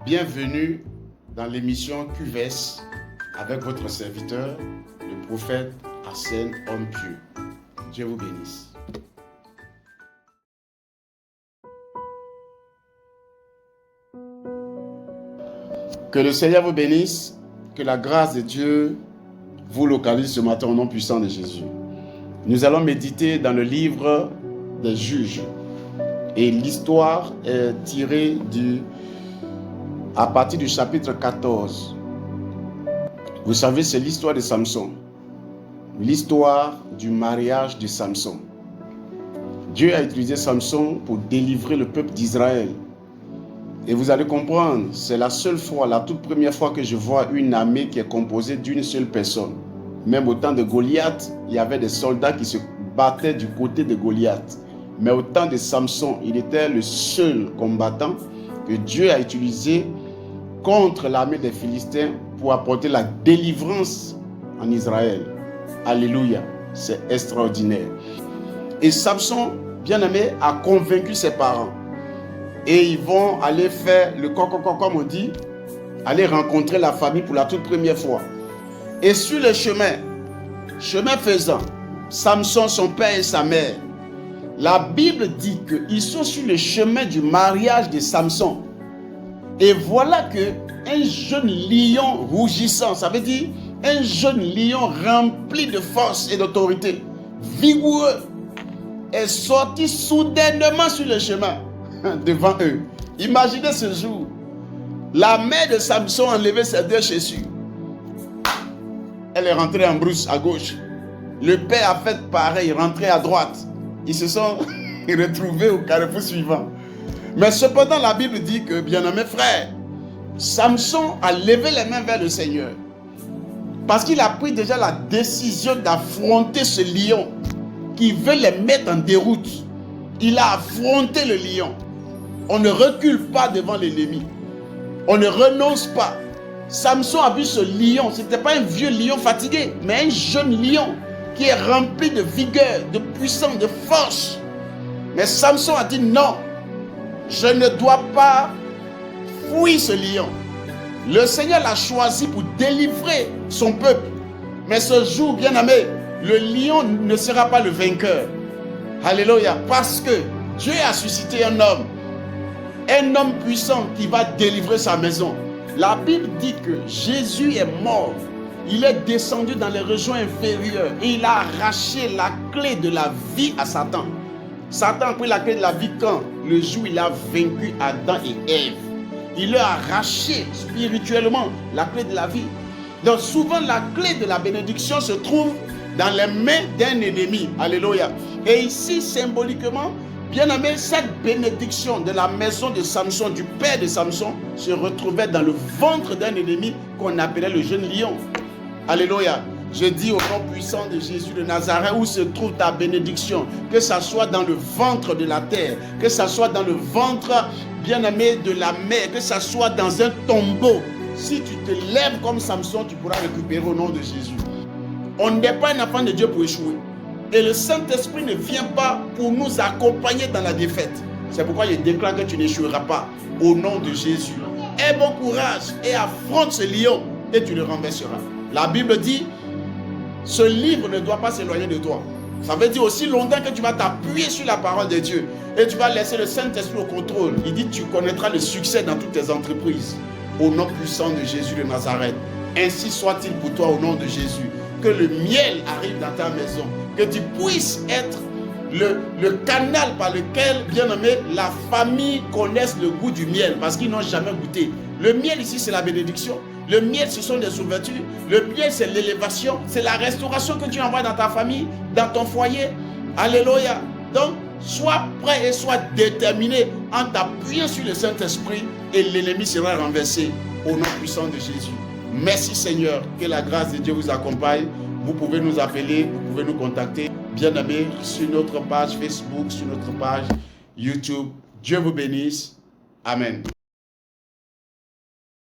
Bienvenue dans l'émission QVS avec votre serviteur, le prophète Arsène Homme Pieux. Dieu vous bénisse. Que le Seigneur vous bénisse, que la grâce de Dieu vous localise ce matin au nom puissant de Jésus. Nous allons méditer dans le livre des Juges et l'histoire est tirée à partir du chapitre 14. Vous savez, c'est l'histoire de Samson, l'histoire du mariage de Samson. Dieu a utilisé Samson pour délivrer le peuple d'Israël. Et vous allez comprendre, c'est la seule fois, la toute première fois que je vois une armée qui est composée d'une seule personne. Même au temps de Goliath, il y avait des soldats qui se battaient du côté de Goliath. Mais au temps de Samson, il était le seul combattant que Dieu a utilisé contre l'armée des Philistins pour apporter la délivrance en Israël. Alléluia, c'est extraordinaire. Et Samson, bien-aimé, a convaincu ses parents. Et ils vont aller faire le coq-coq, comme on dit, aller rencontrer la famille pour la toute première fois. Et sur le chemin faisant, Samson, son père et sa mère, la Bible dit qu'ils sont sur le chemin du mariage de Samson. Et voilà qu'un jeune lion rougissant, ça veut dire un jeune lion rempli de force et d'autorité, vigoureux, est sorti soudainement sur le chemin devant eux. Imaginez ce jour, la mère de Samson a enlevé ses deux chaussures. Elle est rentrée en brousse à gauche. Le père a fait pareil, rentré à droite. Ils se sont retrouvés au carrefour suivant. Mais cependant, la Bible dit que, bien-aimés frères, Samson a levé les mains vers le Seigneur. Parce qu'il a pris déjà la décision d'affronter ce lion qui veut les mettre en déroute. Il a affronté le lion. On ne recule pas devant l'ennemi. On ne renonce pas. Samson a vu ce lion. Ce n'était pas un vieux lion fatigué, mais un jeune lion qui est rempli de vigueur, de puissance, de force. Mais Samson a dit non, je ne dois pas fuir ce lion. Le Seigneur l'a choisi pour délivrer son peuple. Mais ce jour, bien-aimé, le lion ne sera pas le vainqueur. Alléluia. Parce que Dieu a suscité un homme puissant qui va délivrer sa maison. La Bible dit que Jésus est mort. Il est descendu dans les régions inférieures et il a arraché la clé de la vie à Satan. Satan a pris la clé de la vie quand? Le jour où il a vaincu Adam et Ève. Il leur a arraché spirituellement la clé de la vie. Donc souvent la clé de la bénédiction se trouve dans les mains d'un ennemi. Alléluia. Et ici symboliquement, bien-aimé, cette bénédiction de la maison de Samson, du père de Samson, se retrouvait dans le ventre d'un ennemi qu'on appelait le jeune lion. Alléluia. Je dis au nom puissant de Jésus de Nazareth, où se trouve ta bénédiction, que ça soit dans le ventre de la terre, que ça soit dans le ventre, bien-aimé, de la mer, que ça soit dans un tombeau. Si tu te lèves comme Samson, tu pourras récupérer au nom de Jésus. On n'est pas un enfant de Dieu pour échouer. Et le Saint-Esprit ne vient pas pour nous accompagner dans la défaite. C'est pourquoi je déclare que tu n'échoueras pas au nom de Jésus. Aie bon courage et affronte ce lion et tu le renverseras. La Bible dit, ce livre ne doit pas s'éloigner de toi. Ça veut dire aussi longtemps que tu vas t'appuyer sur la parole de Dieu et tu vas laisser le Saint-Esprit au contrôle. Il dit, tu connaîtras le succès dans toutes tes entreprises. Au nom puissant de Jésus de Nazareth. Ainsi soit-il pour toi au nom de Jésus. Que le miel arrive dans ta maison. Que tu puisses être le canal par lequel, bien-aimé, la famille connaisse le goût du miel. Parce qu'ils n'ont jamais goûté. Le miel ici, c'est la bénédiction. Le miel, ce sont des ouvertures. Le miel, c'est l'élévation. C'est la restauration que tu envoies dans ta famille, dans ton foyer. Alléluia. Donc, sois prêt et sois déterminé en t'appuyant sur le Saint-Esprit et l'ennemi sera renversé au nom puissant de Jésus. Merci Seigneur, que la grâce de Dieu vous accompagne. Vous pouvez nous appeler, vous pouvez nous contacter, bien-aimés, sur notre page Facebook, sur notre page YouTube. Dieu vous bénisse. Amen.